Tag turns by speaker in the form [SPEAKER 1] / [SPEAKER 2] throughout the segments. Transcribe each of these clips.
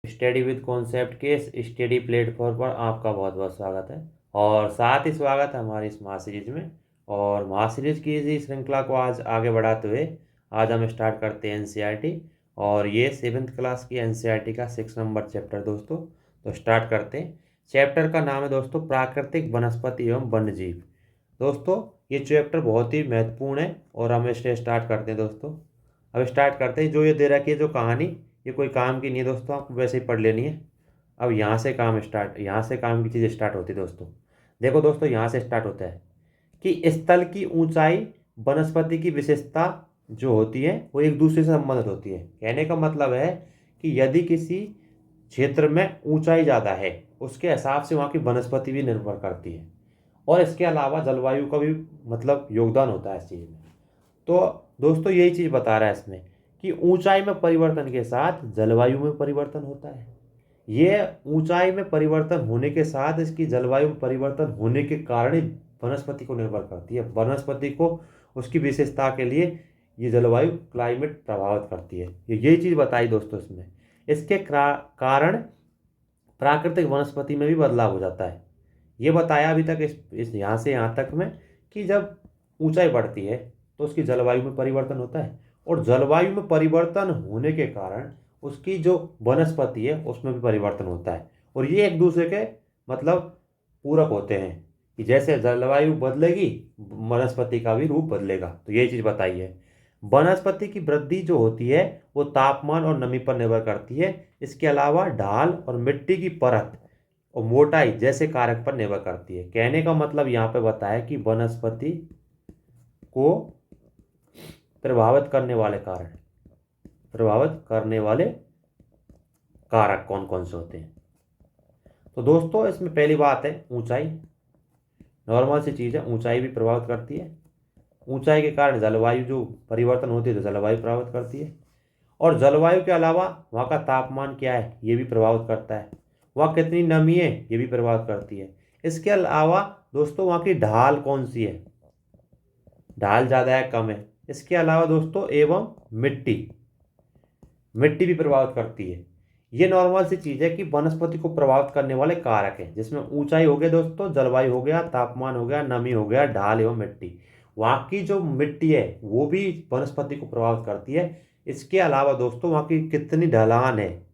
[SPEAKER 1] Study with concept के इस study platform पर आपका बहुत बहुत स्वागत है। और साथ ही स्वागत है हमारी इस महासीरीज में। और महासीरीज की इस श्रृंखला को आज आगे बढ़ाते हुए आज हम स्टार्ट करते हैं एनसीईआरटी। और ये 7th क्लास की एनसीईआरटी का 6 नंबर चैप्टर दोस्तों। तो स्टार्ट करते हैं। चैप्टर का नाम है दोस्तों प्राकृतिक वनस्पति एवं वन्यजीव। दोस्तों ये चैप्टर बहुत ही महत्वपूर्ण है और हम इसे स्टार्ट करते हैं दोस्तों। अब स्टार्ट करते हैं। जो ये दे रखी है जो कहानी, ये कोई काम की नहीं है दोस्तों, आपको वैसे ही पढ़ लेनी है। अब यहाँ से काम की चीज़ स्टार्ट होती है दोस्तों। देखो दोस्तों, यहाँ से स्टार्ट होता है कि स्थल की ऊंचाई वनस्पति की विशेषता जो होती है वो एक दूसरे से संबंधित होती है। कहने का मतलब है कि यदि किसी क्षेत्र में ऊंचाई ज़्यादा है उसके हिसाब से वहाँ की वनस्पति भी निर्भर करती है। और इसके अलावा जलवायु का भी मतलब योगदान होता है इस चीज़ में। तो दोस्तों यही चीज़ बता रहा है इसमें कि ऊंचाई में परिवर्तन के साथ जलवायु में परिवर्तन होता है। ये ऊंचाई में परिवर्तन होने के साथ इसकी जलवायु में परिवर्तन होने के कारण ही वनस्पति को निर्भर करती है। वनस्पति को उसकी विशेषता के लिए ये जलवायु क्लाइमेट प्रभावित करती है। यही चीज़ बताई दोस्तों इसमें। इसके कारण प्राकृतिक वनस्पति में भी बदलाव हो जाता है। ये बताया अभी तक इस यहाँ से यहाँ तक में कि जब ऊंचाई बढ़ती है तो उसकी जलवायु में परिवर्तन होता है। और जलवायु में परिवर्तन होने के कारण उसकी जो वनस्पति है उसमें भी परिवर्तन होता है। और ये एक दूसरे के मतलब पूरक होते हैं कि जैसे जलवायु बदलेगी वनस्पति का भी रूप बदलेगा। तो ये चीज़ बताई है। वनस्पति की वृद्धि जो होती है वो तापमान और नमी पर निर्भर करती है। इसके अलावा ढाल और मिट्टी की परत और मोटाई जैसे कारक पर निर्भर करती है। कहने का मतलब यहाँ पे बताया कि वनस्पति को प्रभावित करने वाले कारक कौन कौन से होते हैं। तो दोस्तों इसमें पहली बात है ऊंचाई। नॉर्मल सी चीज़ है, ऊंचाई भी प्रभावित करती है। ऊंचाई के कारण जलवायु जो परिवर्तन होती है तो जलवायु प्रभावित करती है। और जलवायु के अलावा वहाँ का तापमान क्या है ये भी प्रभावित करता है। वहाँ कितनी नमी है ये भी प्रभावित करती है। इसके अलावा दोस्तों वहाँ की ढाल कौन सी है, ढाल ज़्यादा है कम है। इसके अलावा दोस्तों एवं मिट्टी भी प्रभावित करती है। ये नॉर्मल सी चीज़ है कि वनस्पति को प्रभावित करने वाले कारक हैं, जिसमें ऊंचाई हो गया दोस्तों, जलवायु हो गया, तापमान हो गया, नमी हो गया, ढाल एवं मिट्टी। वहाँ की जो मिट्टी है वो भी वनस्पति को प्रभावित करती है। इसके अलावा दोस्तों वहाँ की कितनी ढलान है,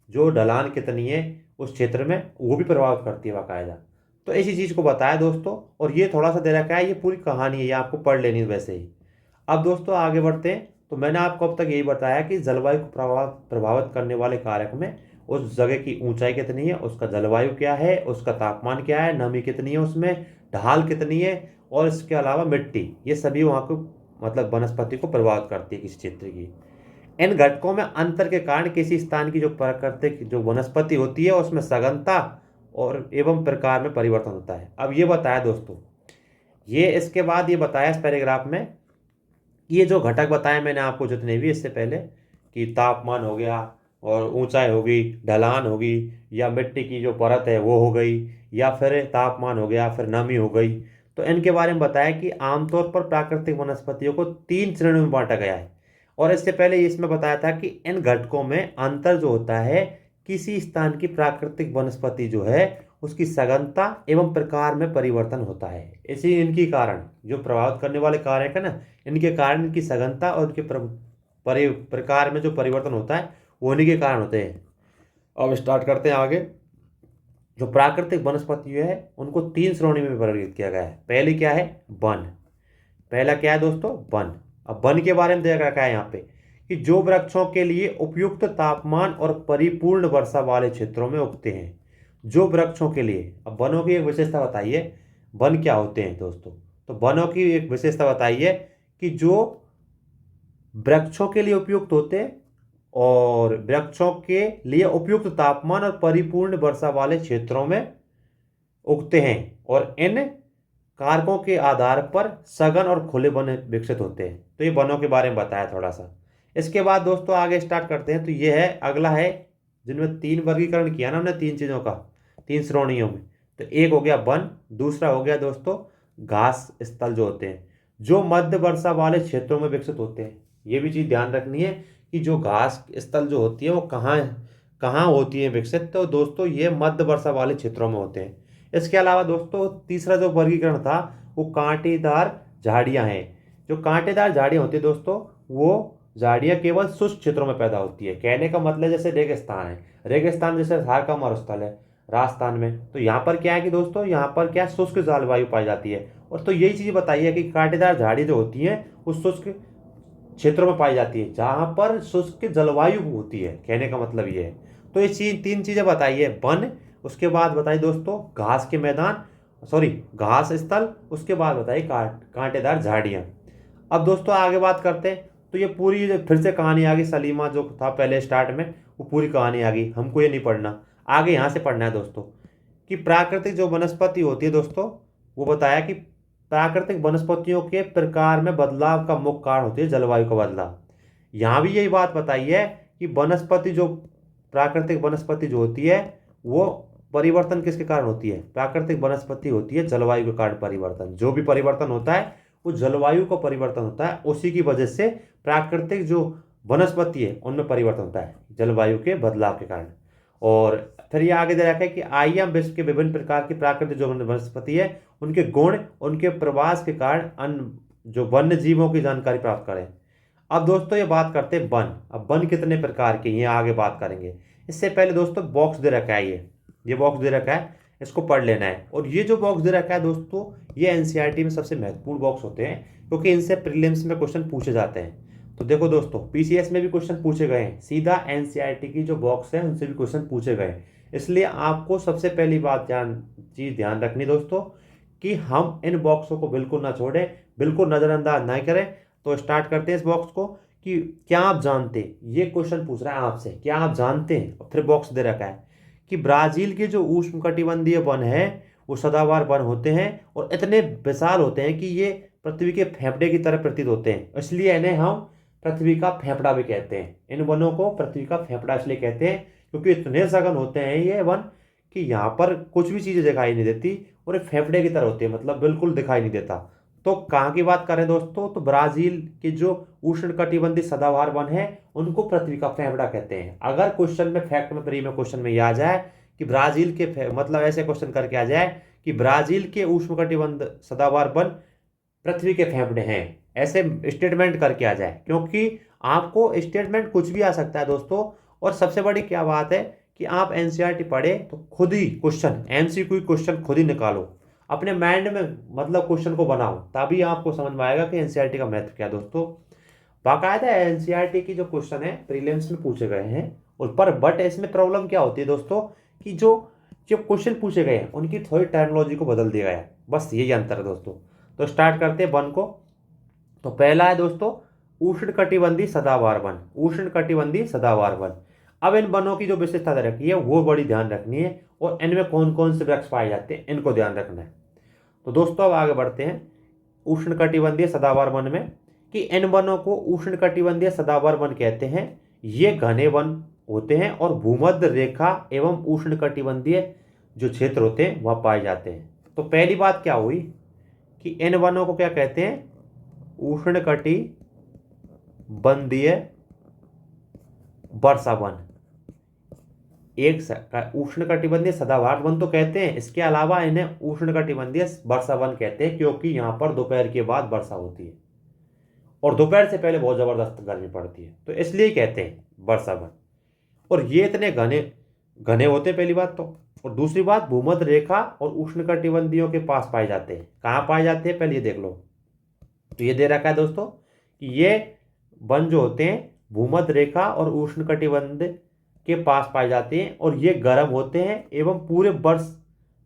[SPEAKER 1] जो ढलान कितनी है उस क्षेत्र में वो भी प्रभावित करती है बाकायदा। तो इसी चीज़ को बताया दोस्तों। और ये थोड़ा सा दे रखा है, ये पूरी कहानी है, ये आपको पढ़ लेनी है वैसे ही। अब दोस्तों आगे बढ़ते हैं। तो मैंने आपको अब तक यही बताया कि जलवायु को प्रभावित करने वाले कारक में उस जगह की ऊंचाई कितनी है, उसका जलवायु क्या है, उसका तापमान क्या है, नमी कितनी है, उसमें ढाल कितनी है, और इसके अलावा मिट्टी, ये सभी वहाँ को मतलब वनस्पति को प्रभावित करती है किसी क्षेत्र की। इन घटकों में अंतर के कारण किसी स्थान की जो प्राकृतिक जो वनस्पति होती है उसमें सघनता और एवं प्रकार में परिवर्तन होता है। अब ये बताया दोस्तों, ये इसके बाद ये बताया इस पैराग्राफ में, ये जो घटक बताए मैंने आपको जितने भी इससे पहले कि तापमान हो गया और ऊंचाई होगी, ढलान होगी, या मिट्टी की जो परत है वो हो गई, या फिर तापमान हो गया, फिर नमी हो गई। तो इनके बारे में बताया कि आमतौर पर प्राकृतिक वनस्पतियों को 3 श्रेणियों में बांटा गया है। और इससे पहले इसमें बताया था कि इन घटकों में अंतर जो होता है किसी स्थान की प्राकृतिक वनस्पति जो है उसकी सघनता एवं प्रकार में परिवर्तन होता है। इसी इनकी कारण जो प्रभावित करने वाले कारक है ना, इनके कारण इनकी सघनता और इनके प्रकार में जो परिवर्तन होता है वो इन्हीं के कारण होते हैं। अब स्टार्ट करते हैं आगे। जो प्राकृतिक वनस्पति है उनको 3 श्रेणी में वर्गीकृत किया गया है। पहली क्या है, वन। पहला क्या है दोस्तों, वन। अब वन के बारे में देखा रखा है यहाँ पे कि जो वृक्षों के लिए उपयुक्त तापमान और परिपूर्ण वर्षा वाले क्षेत्रों में उगते हैं। जो वृक्षों के लिए, अब वनों की एक विशेषता बताइए, वन क्या होते हैं दोस्तों। तो वनों की एक विशेषता बताइए कि जो वृक्षों के लिए उपयुक्त होते हैं और वृक्षों के लिए उपयुक्त तापमान और परिपूर्ण वर्षा वाले क्षेत्रों में उगते हैं, और इन कारकों के आधार पर सघन और खुले वन विकसित होते हैं। तो ये वनों के बारे में बताया थोड़ा सा। इसके बाद दोस्तों आगे स्टार्ट करते हैं। तो ये है, अगला है जिनमें 3 वर्गीकरण किया ना हमने 3 चीज़ों का, 3 श्रेणियों में। तो एक हो गया वन, दूसरा हो गया दोस्तों घास स्थल जो होते हैं, जो मध्य वर्षा वाले क्षेत्रों में विकसित होते हैं। ये भी चीज़ ध्यान रखनी है कि जो घास स्थल जो होती है वो कहाँ कहाँ होती हैं विकसित, तो दोस्तों ये मध्य वर्षा वाले क्षेत्रों में होते हैं। इसके अलावा दोस्तों तीसरा जो वर्गीकरण था वो कांटेदार झाड़ियाँ हैं। जो कांटेदार झाड़ियाँ होती है दोस्तों, वो झाड़ियाँ केवल शुष्क क्षेत्रों में पैदा होती है। कहने का मतलब जैसे रेगिस्तान है, रेगिस्तान जैसे थार का मरुस्थल है राजस्थान में, तो यहाँ पर क्या है कि दोस्तों यहाँ पर क्या शुष्क जलवायु पाई जाती है। और तो यही चीज़ बताई है कि कांटेदार झाड़ी जो होती हैं वो शुष्क क्षेत्रों में पाई जाती है जहाँ पर शुष्क जलवायु होती है। कहने का मतलब ये है। तो ये चीज तीन चीजें बताइए, वन, उसके बाद बताइए दोस्तों घास के मैदान, सॉरी घास स्थल, उसके बाद बताइए कांटेदार झाड़ियाँ। अब दोस्तों आगे बात करते हैं। तो ये पूरी फिर से कहानी आ गई, सलीमा जो था पहले स्टार्ट में वो पूरी कहानी आ गई, हमको ये नहीं पढ़ना, आगे यहाँ से पढ़ना है दोस्तों। कि प्राकृतिक जो वनस्पति होती है दोस्तों, वो बताया कि प्राकृतिक वनस्पतियों के प्रकार में बदलाव का मुख्य कारण होती है जलवायु का बदलाव। यहाँ भी यही बात बताई है कि वनस्पति जो प्राकृतिक वनस्पति जो होती है वो परिवर्तन किसके कारण होती है, प्राकृतिक वनस्पति होती है जलवायु के कारण परिवर्तन। जो भी परिवर्तन होता है वो जलवायु का परिवर्तन होता है, उसी की वजह से प्राकृतिक जो वनस्पति है उनमें परिवर्तन होता है जलवायु के बदलाव के कारण। और फिर ये आगे दे रखा है कि आइए हम विश्व के विभिन्न प्रकार की प्राकृतिक जो वनस्पति है उनके गुण, उनके प्रवास के कारण अन्य जो वन्य जीवों की जानकारी प्राप्त करें। अब दोस्तों ये बात करते हैं वन। अब वन कितने प्रकार के, ये आगे बात करेंगे। इससे पहले दोस्तों बॉक्स दे रखा है, ये बॉक्स दे रखा है, इसको पढ़ लेना है। और ये जो बॉक्स दे रखा है दोस्तों, ये एनसीईआरटी में सबसे महत्वपूर्ण बॉक्स होते हैं क्योंकि इनसे प्रीलिम्स में क्वेश्चन पूछे जाते हैं। तो देखो दोस्तों पीसीएस में भी क्वेश्चन पूछे गए हैं, सीधा एनसीईआरटी की जो बॉक्स है उनसे भी क्वेश्चन पूछे गए हैं। इसलिए आपको सबसे पहली बात ध्यान रखनी दोस्तों कि हम इन बॉक्सों को बिल्कुल ना छोड़ें, बिल्कुल नज़रअंदाज ना करें। तो स्टार्ट करते हैं इस बॉक्स को कि क्या आप जानते हैं, ये क्वेश्चन पूछ रहा है आपसे, क्या आप जानते हैं। और फिर बॉक्स दे रखा है कि ब्राजील के जो उष्णकटिबंधीय वन है वो सदाबहार वन होते हैं और इतने विशाल होते हैं कि ये पृथ्वी के फेफड़े की तरह प्रतीत होते हैं, इसलिए इन्हें हम पृथ्वी का फेफड़ा भी कहते हैं। इन वनों को पृथ्वी का फेफड़ा इसलिए कहते हैं क्योंकि इतने सघन होते हैं ये वन कि यहाँ पर कुछ भी चीज़ें दिखाई नहीं देती और ये फेफड़े की तरह होती है, मतलब बिल्कुल दिखाई नहीं देता। तो कहाँ की बात करें दोस्तों, तो ब्राजील के जो उष्णकटिबंधीय सदाबहार वन है उनको पृथ्वी का फेफड़ा कहते हैं। अगर क्वेश्चन में फैक्ट में प्री में क्वेश्चन में यह आ जाए कि ब्राजील के मतलब ऐसे क्वेश्चन करके आ जाए कि ब्राजील के उष्णकटिबंध सदाबहार वन पृथ्वी के फेफड़े हैं, ऐसे स्टेटमेंट करके आ जाए, क्योंकि आपको स्टेटमेंट कुछ भी आ सकता है दोस्तों। और सबसे बड़ी क्या बात है कि आप एनसीईआरटी पढ़े तो खुद ही क्वेश्चन एमसीक्यू क्वेश्चन खुद ही निकालो, अपने माइंड में मतलब क्वेश्चन को बनाओ, तभी आपको समझ में आएगा कि एनसीईआरटी का महत्व क्या है दोस्तों। बाकायदा एनसीईआरटी की जो क्वेश्चन है प्रीलिम्स में पूछे गए हैं उस पर, बट इसमें प्रॉब्लम क्या होती है दोस्तों कि जो जो क्वेश्चन पूछे गए हैं उनकी थोड़ी टर्मिनोलॉजी को बदल दिया गया है, बस यही अंतर है दोस्तों। तो स्टार्ट करते हैं वन को। तो पहला है दोस्तों उष्णकटिबंधीय सदाबहार वन, उष्णकटिबंधीय सदाबहार वन। अब इन वनों की जो विशेषता रखी है वो बड़ी ध्यान रखनी है और इनमें कौन कौन से वृक्ष पाए जाते हैं इनको ध्यान रखना है। तो दोस्तों अब आगे बढ़ते हैं उष्णकटिबंधीय सदाबहार वन में कि इन वनों को उष्णकटिबंधीय सदाबहार वन कहते हैं। ये घने वन होते हैं और भूमध्य रेखा एवं उष्णकटिबंधीय जो क्षेत्र होते हैं वह पाए जाते हैं। तो पहली बात क्या हुई कि इन वनों को क्या कहते हैं, उष्णकटिबंधीय वर्षा वन। एक उष्णकटिबंधीय सदाबहार वन तो कहते हैं, इसके अलावा इन्हें उष्णकटिबंधीय वर्षा वन कहते हैं क्योंकि यहाँ पर दोपहर के बाद वर्षा होती है और दोपहर से पहले बहुत जबरदस्त गर्मी पड़ती है, तो इसलिए कहते हैं वर्षा वन। और ये इतने घने घने होते हैं पहली बात तो, और दूसरी बात भूमध्य रेखा और उष्णकटिबंधीयों के पास पाए जाते हैं। कहाँ पाए जाते हैं पहले ये देख लो। तो ये दे रखा है दोस्तों कि ये वन जो होते हैं भूमध्य रेखा और उष्णकटिबंध के पास पाए जाते हैं और ये गर्म होते हैं एवं पूरे वर्ष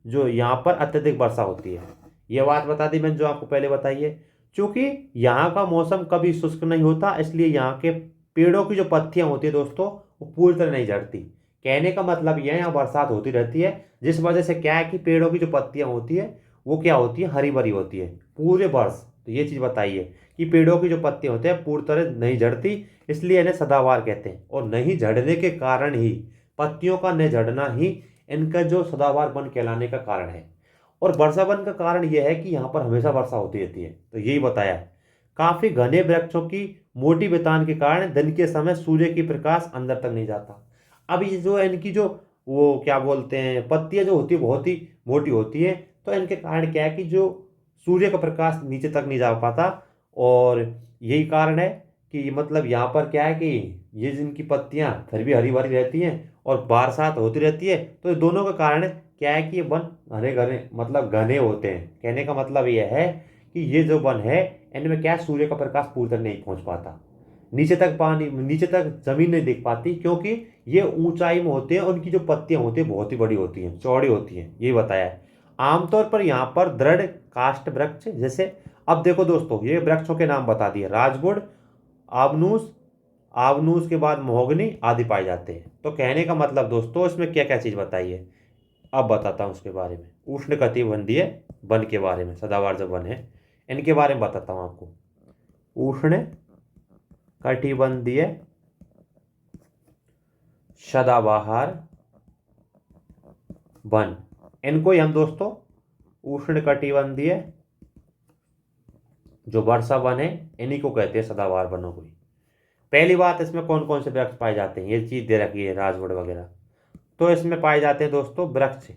[SPEAKER 1] जो यहाँ पर अत्यधिक वर्षा होती है। ये बात बता दी मैंने जो आपको पहले बताई है। चूँकि यहाँ का मौसम कभी शुष्क नहीं होता इसलिए यहाँ के पेड़ों की जो पत्तियाँ होती है दोस्तों वो पूरी तरह नहीं झड़ती। कहने का मतलब यह है यहाँ बरसात होती रहती है, जिस वजह से क्या है कि पेड़ों की जो पत्तियाँ होती है वो क्या होती है, हरी भरी होती है पूरे वर्ष। तो ये चीज़ बताइए कि पेड़ों की जो पत्तियाँ होती है पूरी तरह नहीं झड़ती, इसलिए इन्हें सदाबहार कहते हैं। और नहीं झड़ने के कारण ही, पत्तियों का न झड़ना ही इनका जो सदाबहार वन कहलाने का कारण है। और वर्षा वन का कारण यह है कि यहाँ पर हमेशा वर्षा होती रहती है, तो यही बताया है। काफ़ी घने वृक्षों की मोटी बेतान के कारण दिन के समय सूर्य की प्रकाश अंदर तक नहीं जाता। अब ये जो है इनकी जो वो क्या बोलते हैं पत्तियां जो होती है बहुत ही मोटी होती है, तो इनके कारण क्या है कि जो सूर्य का प्रकाश नीचे तक नहीं जा पाता। और यही कारण है कि मतलब यहाँ पर क्या है कि ये जिनकी पत्तियां फिर भी हरी भरी रहती हैं और बरसात होती रहती है, तो ये दोनों का कारण क्या है कि ये वन घने घने मतलब घने होते हैं। कहने का मतलब ये है कि ये जो वन है इनमें क्या है, सूर्य का प्रकाश पूरी तक नहीं पहुंच पाता, नीचे तक पानी नीचे तक जमीन नहीं दिख पाती, क्योंकि ये ऊंचाई में होते हैं। उनकी जो पत्तियां होती हैं बहुत ही बड़ी होती हैं, चौड़ी होती हैं, यही बताया है। आमतौर पर यहाँ पर दृढ़ काष्ठ वृक्ष जैसे, अब देखो दोस्तों ये वृक्षों के नाम बता दिए, राजवुड, आबनूस, आबनूस के बाद महोगनी आदि पाए जाते हैं। तो कहने का मतलब दोस्तों इसमें क्या क्या चीज़ बताई है, अब बताता हूँ उसके बारे में। उष्णकटिबंधीय वन के बारे में, सदाबहार जो वन है इनके बारे में बताता हूँ आपको। उष्ण कटिबंधीय सदाबहार वन, इनको ही हम दोस्तों उष्ण कटिबंधीय जो वर्षा वन है इन्हीं को कहते हैं सदाबहार वनों को ही। पहली बात, इसमें कौन कौन से वृक्ष पाए जाते हैं, ये चीज़ दे रखी है राजवुड वगैरह। तो इसमें पाए जाते हैं दोस्तों वृक्ष,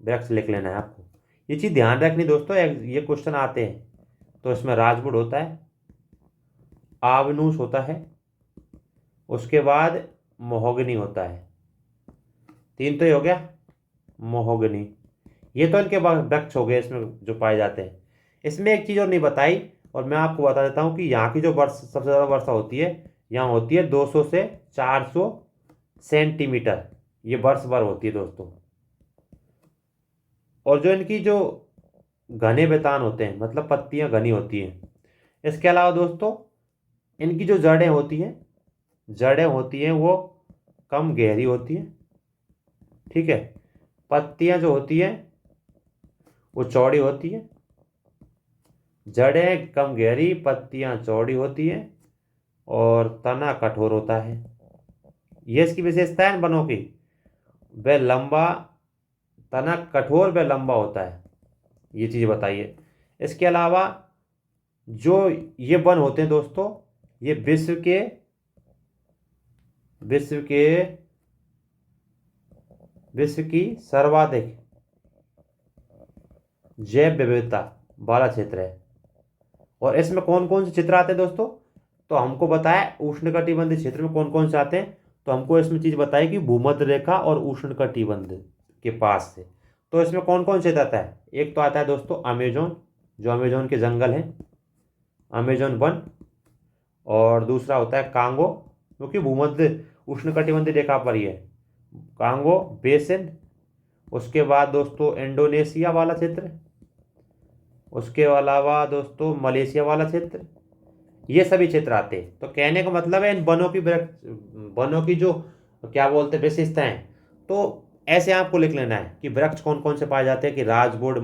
[SPEAKER 1] वृक्ष लिख लेना है आपको, ये चीज़ ध्यान रखनी दोस्तों, ये क्वेश्चन आते हैं। तो इसमें राजवुड होता है, आबनूस होता है, उसके बाद महोगनी होता है, तीन तो ही हो गया, महोगनी। ये तो इनके वृक्ष हो गए इसमें जो पाए जाते हैं। इसमें एक चीज़ और नहीं बताई, और मैं आपको बता देता हूँ कि यहाँ की जो वर्षा सबसे ज़्यादा वर्षा होती है, यहाँ होती है 200 से 400 सेंटीमीटर, ये वर्ष भर होती है दोस्तों। और जो इनकी जो घने बेतान होते हैं मतलब पत्तियां घनी होती हैं। इसके अलावा दोस्तों इनकी जो जड़ें होती हैं वो कम गहरी होती हैं, ठीक है। पत्तियां जो होती हैं वो चौड़ी होती हैं, जड़ें कम गहरी, पत्तियां चौड़ी होती हैं, और तना कठोर होता है। ये इसकी विशेषता है वनों की, वह लंबा, तना कठोर व लंबा होता है, ये चीज़ बताइए। इसके अलावा जो ये वन होते हैं दोस्तों, ये विश्व के विश्व की सर्वाधिक जैव विविधता वाला क्षेत्र है। और इसमें कौन कौन से क्षेत्र आते हैं दोस्तों, तो हमको बताया उष्णकटिबंधीय क्षेत्र में कौन कौन से आते हैं। तो हमको इसमें चीज़ बताई कि भूमध्य रेखा और उष्णकटिबंध के पास से। तो इसमें कौन कौन क्षेत्र आता है, एक तो आता है दोस्तों अमेजोन, जो अमेजोन के जंगल हैं, अमेजोन वन। और दूसरा होता है कांगो, क्योंकि भूमध्य उष्णकटिबंधीय रेखा पर ही है, कांगो बेसिन। उसके बाद दोस्तों इंडोनेशिया वाला क्षेत्र, उसके अलावा दोस्तों मलेशिया वाला क्षेत्र, ये सभी क्षेत्र आते हैं। तो कहने का मतलब है इन वनों की जो क्या बोलते हैं विशेषताएं, तो ऐसे आपको लिख लेना है कि वृक्ष कौन कौन से पाए जाते हैं, कि राजवुड,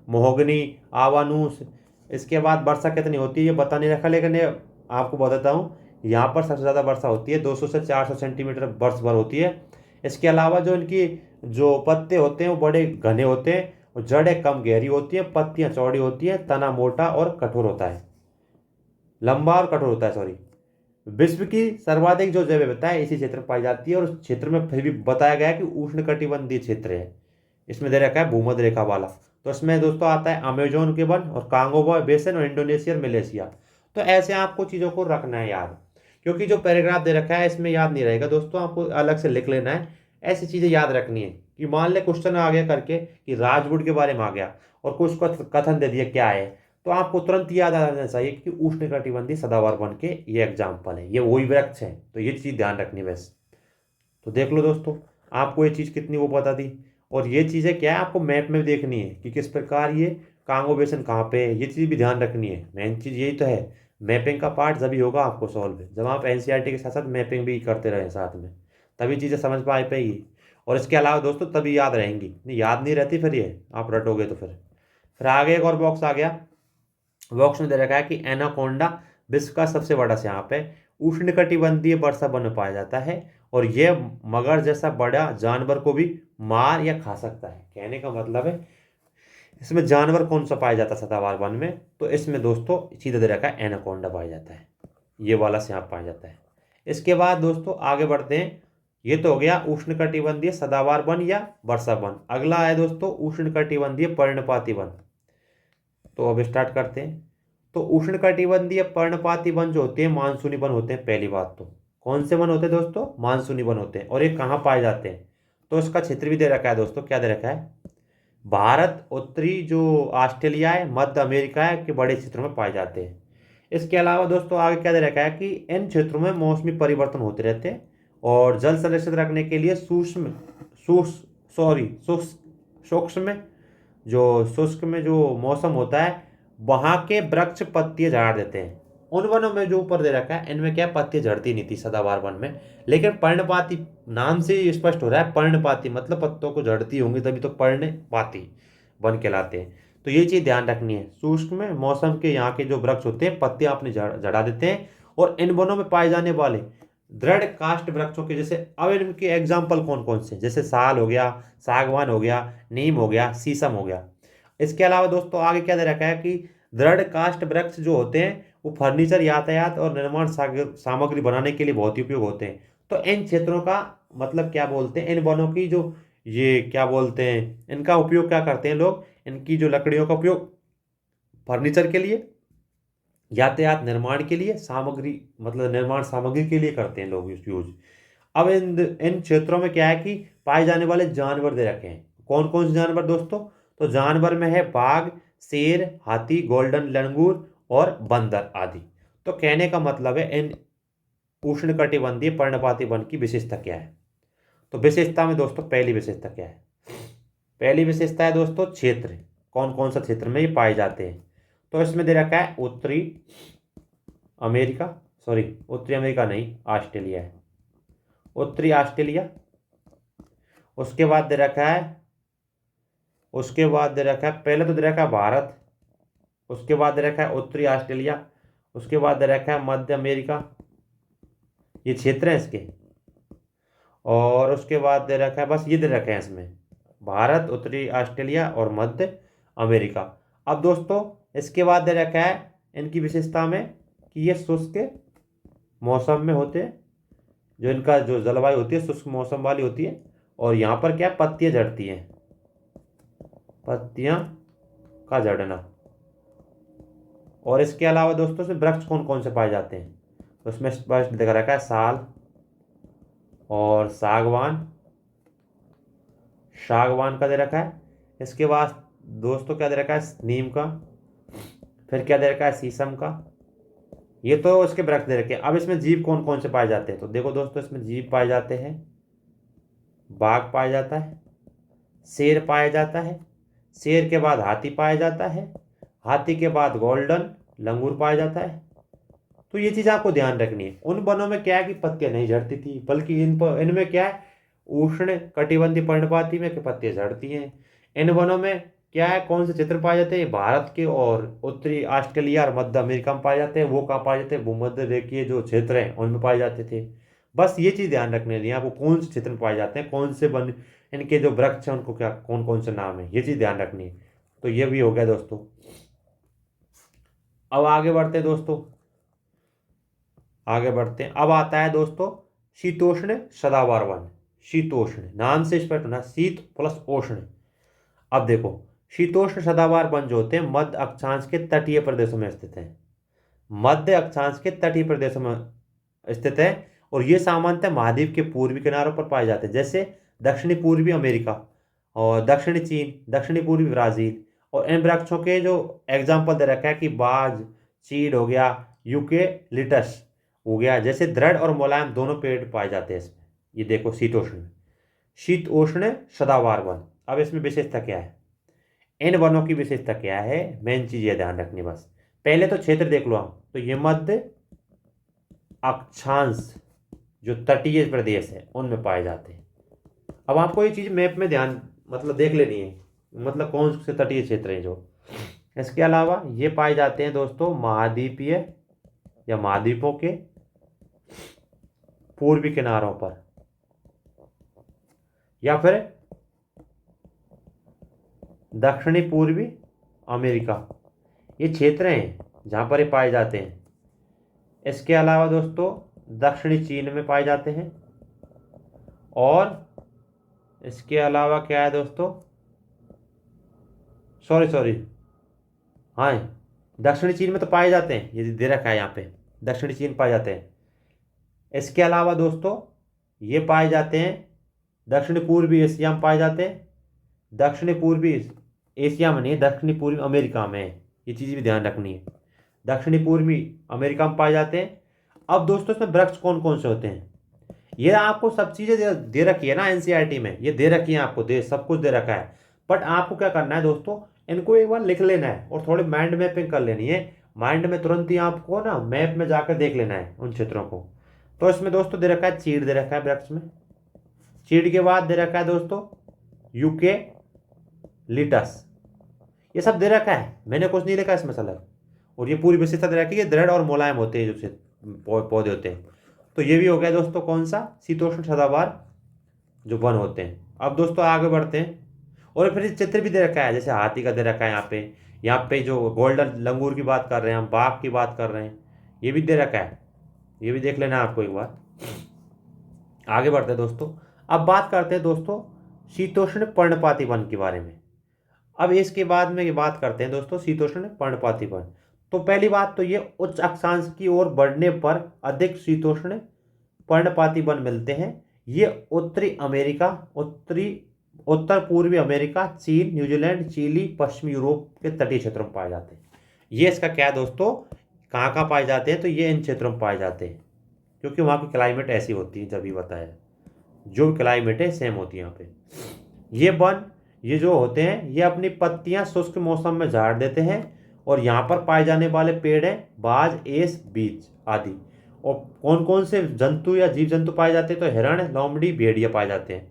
[SPEAKER 1] महोगनी, आवानूस। इसके बाद वर्षा कितनी होती है ये बता नहीं रखा, लेकिन ये आपको बताता हूँ, यहाँ पर सबसे ज़्यादा वर्षा होती है 200 से 400 सेंटीमीटर वर्ष भर होती है। इसके अलावा जो इनकी जो पत्ते होते हैं वो बड़े घने होते हैं, और जड़ें कम गहरी होती हैं, पत्तियाँ चौड़ी होती हैं, तना मोटा और कठोर होता है, लंबा और कठोर होता है, सॉरी। विश्व की सर्वाधिक जो जैव विविधता है इसी क्षेत्र में पाई जाती है, और उस क्षेत्र में फिर भी बताया गया है कि उष्णकटिबंधीय क्षेत्र है। इसमें दे रखा है भूमध्य रेखा वाला। तो इसमें दोस्तों आता है अमेजोन के वन और कांगो बेसिन और इंडोनेशिया और मलेशिया। तो ऐसे आपको चीज़ों को रखना है याद, क्योंकि जो पैराग्राफ दे रखा है इसमें याद नहीं रहेगा दोस्तों, आपको अलग से लिख लेना है। ऐसी चीज़ें याद रखनी है कि मान ले क्वेश्चन आ गया करके कि राजवुड के बारे में आ गया और कुछ कथन दे दिया क्या है, तो आपको तुरंत याद आ जाना चाहिए कि उष्णकटिबंधीय सदाबहार वन के ये एग्जाम्पल है, ये वही वृक्ष है। तो ये चीज़ ध्यान रखनी बस। तो देख लो दोस्तों, आपको ये चीज़ कितनी वो बता दी। और ये चीज़ें क्या है आपको मैप में देखनी है कि किस प्रकार ये कांगो बेसिन कहाँ पे है, ये चीज़ भी ध्यान रखनी है। मेन चीज़ यही तो है, मैपिंग का पार्ट जब ही होगा आपको सॉल्व, जब आप एनसीईआरटी के साथ साथ मैपिंग भी करते रहें साथ में, तभी चीज़ें समझ पाएगी। और इसके अलावा दोस्तों तभी याद रहेंगी, नहीं याद नहीं रहती फिर ये आप रटोगे तो फिर आगे एक और बॉक्स आ गया। बॉक्स में दे रखा है कि एनाकोंडा विश्व का सबसे बड़ा सांप है, उष्णकटिबंधीय वर्षा वन में पाया जाता है, और यह मगर जैसा बड़ा जानवर को भी मार या खा सकता है। कहने का मतलब है इसमें जानवर कौन सा पाया जाता है सदाबहार वन में, तो इसमें दोस्तों सीधा दे रखा है एनाकोंडा पाया जाता है, ये वाला सांप पाया जाता है। इसके बाद दोस्तों आगे बढ़ते हैं, ये तो हो गया उष्णकटिबंधीय सदाबहार वन या वर्षा वन। अगला है दोस्तों उष्णकटिबंधीय पर्णपाती वन। तो अब स्टार्ट करते हैं। तो उष्णकटिबंधीय पर्णपाती वन जो होते हैं मानसूनी वन होते हैं। पहली बात तो कौन से वन होते हैं दोस्तों? मानसूनी वन होते हैं। और ये कहाँ पाए जाते हैं? तो इसका क्षेत्र भी दे रखा है दोस्तों। क्या दे रखा है? भारत, उत्तरी जो ऑस्ट्रेलिया है, मध्य अमेरिका है के बड़े क्षेत्रों में पाए जाते हैं। इसके अलावा दोस्तों आगे क्या दे रखा है कि इन क्षेत्रों में मौसमी परिवर्तन होते रहते हैं और जल संरक्षित रखने के लिए सूक्ष्म सूक्ष्म सॉरी सूक्ष्म सूक्ष्म जो शुष्क में जो मौसम होता है वहाँ के वृक्ष पत्तियां झाड़ देते हैं। उन वनों में जो ऊपर दे रखा है इनमें क्या पत्तियां झड़ती नहीं थी सदाबहार वन में। लेकिन पर्णपाती नाम से ही स्पष्ट हो रहा है, पर्णपाती मतलब पत्तों को झड़ती होंगी तभी तो पर्णपाती वन कहलाते हैं। तो ये चीज ध्यान रखनी है। शुष्क में मौसम के यहाँ के जो वृक्ष होते हैं पत्तियां अपने झड़ा देते हैं। और इन वनों में पाए जाने वाले दृढ़ काष्ठ वृक्षों के जैसे अब इनके एग्जाम्पल कौन कौन से, जैसे साल हो गया, सागवान हो गया, नीम हो गया, शीशम हो गया। इसके अलावा दोस्तों आगे क्या दे रखा है कि दृढ़ काष्ठ वृक्ष जो होते हैं वो फर्नीचर, यातायात और निर्माण सामग्री बनाने के लिए बहुत ही उपयोग होते हैं। तो इन क्षेत्रों का मतलब क्या बोलते हैं, इन वनों की जो ये क्या बोलते हैं, इनका उपयोग क्या करते हैं लोग, इनकी जो लकड़ियों का उपयोग फर्नीचर के लिए, यातायात निर्माण के लिए, सामग्री मतलब निर्माण सामग्री के लिए करते हैं लोग यूज। अब इन इन क्षेत्रों में क्या है कि पाए जाने वाले जानवर दे रखे हैं। कौन कौन से जानवर दोस्तों? तो जानवर में है बाघ, शेर, हाथी, गोल्डन लंगूर और बंदर आदि। तो कहने का मतलब है इन उष्णकटिबंधीय पर्णपाती वन की विशेषता क्या है? तो विशेषता में दोस्तों पहली विशेषता क्या है? पहली विशेषता है दोस्तों क्षेत्र। कौन कौन सा क्षेत्र में ये पाए जाते हैं? तो इसमें दे रखा है उत्तरी अमेरिका, सॉरी उत्तरी अमेरिका नहीं, ऑस्ट्रेलिया है, उत्तरी ऑस्ट्रेलिया। उसके बाद दे रखा है पहले तो दे रखा है भारत, उसके बाद दे रखा है उत्तरी ऑस्ट्रेलिया, उसके बाद दे रखा है मध्य अमेरिका, ये क्षेत्र है इसके। और उसके बाद दे रखा है, बस ये दे रखे हैं इसमें, भारत, उत्तरी ऑस्ट्रेलिया और मध्य अमेरिका। अब दोस्तों इसके बाद दे रखा है इनकी विशेषता में कि ये शुष्क मौसम में होते हैं, जो इनका जो जलवायु होती है शुष्क मौसम वाली होती है। और यहाँ पर क्या पत्तियां झड़ती हैं, पत्तियां का झड़ना। और इसके अलावा दोस्तों इसमें वृक्ष कौन कौन से पाए जाते हैं? तो उसमें स्पष्ट दिखा रखा है साल और सागवान, सागवान का दे रखा है। इसके बाद दोस्तों क्या दे रखा है? नीम का। फिर क्या दे रखा है? शीशम का। ये तो इसके वृक्ष दे रखे हैं। अब इसमें जीव कौन कौन से पाए जाते हैं? तो देखो दोस्तों इसमें जीव पाए जाते हैं, बाघ पाया जाता है, शेर पाया जाता है, शेर के बाद हाथी पाया जाता है, हाथी के बाद गोल्डन लंगूर पाया जाता है। तो ये चीज़ आपको ध्यान रखनी है। उन वनों में क्या है कि पत्तियां नहीं झड़ती थी, बल्कि इनमें क्या है, उष्ण कटिबंधीय पर्णपाती में कि पत्तियां झड़ती हैं। इन वनों में क्या है, कौन से क्षेत्र पाए जाते हैं? भारत के और उत्तरी ऑस्ट्रेलिया और मध्य अमेरिका में पाए जाते हैं। वो कहाँ पाए जाते हैं? भूमध्य रेखीय जो क्षेत्र हैं उनमें पाए जाते थे। बस ये चीज़ ध्यान रखने लिए आपको कौन से क्षेत्र में पाए जाते हैं, कौन से वन, इनके जो वृक्ष हैं उनको क्या कौन कौन से नाम है, ये चीज़ ध्यान रखनी है। तो ये भी हो गया दोस्तों। अब आगे बढ़ते हैं दोस्तों, आगे बढ़ते हैं। अब आता है दोस्तों शीतोष्ण सदाबहार वन। शीतोष्ण नाम से स्पष्ट होना, शीत प्लस उष्ण। अब देखो शीतोष्ण सदाबहार वन जो होते हैं मध्य अक्षांश के तटीय प्रदेशों में स्थित हैं, मध्य अक्षांश के तटीय प्रदेशों में स्थित है। और ये सामान्यतः महाद्वीप के पूर्वी किनारों पर पाए जाते हैं, जैसे दक्षिणी पूर्वी अमेरिका और दक्षिणी चीन, दक्षिणी पूर्वी ब्राजील। और इन वृक्षों के जो एग्जाम्पल दे रखा है कि बाज, चीड़ हो गया, यूके लिटस हो गया, जैसे दृढ़ और मुलायम दोनों पेड़ पाए जाते हैं इसमें। ये देखो शीतोष्ण, शीतोष्ण सदाबहार वन। अब इसमें विशेषता क्या है, इन वनों की विशेषता क्या है, मेन चीज ये ध्यान रखनी बस। पहले तो क्षेत्र देख लो हम, तो ये मध्य अक्षांश जो तटीय प्रदेश है उनमें पाए जाते हैं। अब आपको ये चीज मैप में ध्यान मतलब देख लेनी है, मतलब कौन से तटीय क्षेत्र हैं जो। इसके अलावा ये पाए जाते हैं दोस्तों महाद्वीपीय या महाद्वीपों के पूर्वी किनारों पर, या फिर दक्षिणी पूर्वी अमेरिका, ये क्षेत्र हैं जहाँ पर ये पाए जाते हैं। इसके अलावा दोस्तों दक्षिणी चीन में पाए जाते हैं, और इसके अलावा क्या है दोस्तों, सॉरी, हाँ, दक्षिणी चीन में तो पाए जाते हैं, ये दे रखा है यहाँ पे, दक्षिणी चीन पाए जाते हैं। इसके अलावा दोस्तों ये पाए जाते हैं दक्षिण पूर्वी एशिया में पाए जाते हैं, दक्षिणी पूर्वी एशिया में नहीं, दक्षिणी पूर्वी अमेरिका में है। ये चीज़ भी ध्यान रखनी है, दक्षिणी पूर्वी अमेरिका में पाए जाते हैं। अब दोस्तों इसमें वृक्ष कौन कौन से होते हैं, ये आपको सब चीज़ें दे रखी है ना एनसीईआरटी में, ये दे रखी है आपको, दे सब कुछ दे रखा है। बट आपको क्या करना है दोस्तों, इनको एक बार लिख लेना है और थोड़ी माइंड मैपिंग कर लेनी है। माइंड में तुरंत ही आपको ना मैप में जाकर देख लेना है उन क्षेत्रों को। तो इसमें दोस्तों दे रखा है चीड़, दे रखा है वृक्ष में। चीड़ के बाद दे रखा है दोस्तों यूके लिटस, ये सब दे रखा है, मैंने कुछ नहीं लिखा इसमें सलग। और ये पूरी विशेषता दे रखी है, दृढ़ और मुलायम होते हैं जो पौधे होते हैं। तो ये भी हो गया दोस्तों कौन सा, शीतोष्ण सदाबहार जो वन होते हैं। अब दोस्तों आगे बढ़ते हैं, और फिर चित्र भी दे रखा है, जैसे हाथी का दे रखा है यहाँ पे जो गोल्डन लंगूर की बात कर रहे हैं हम, बाघ की बात कर रहे हैं, ये भी दे रखा है, ये भी देख लेना है आपको एक बार। आगे बढ़ते हैं दोस्तों, अब बात करते हैं दोस्तों शीतोष्ण पर्णपाती वन के बारे में। अब इसके बाद में ये बात करते हैं दोस्तों शीतोष्ण पर्णपाती वन। तो पहली बात तो ये उच्च अक्षांश की ओर बढ़ने पर अधिक शीतोष्ण पर्णपाती वन मिलते हैं। ये उत्तरी अमेरिका, उत्तर पूर्वी अमेरिका, चीन, न्यूजीलैंड, चिली, पश्चिमी यूरोप के तटीय क्षेत्रों में पाए जाते हैं। ये इसका क्या है दोस्तों, कहाँ कहाँ पाए जाते हैं, तो ये इन क्षेत्रों में पाए जाते हैं, क्योंकि वहाँ की क्लाइमेट ऐसी होती है, जब भी बताया जो क्लाइमेट है सेम होती है यहाँ पे। ये वन, ये जो होते हैं, ये अपनी पत्तियाँ शुष्क मौसम में झाड़ देते हैं। और यहाँ पर पाए जाने वाले पेड़ हैं बाज, एस, बीज आदि। और कौन कौन से जंतु या जीव जंतु पाए जाते हैं, तो हिरण, लोमड़ी, भेड़िया पाए जाते हैं।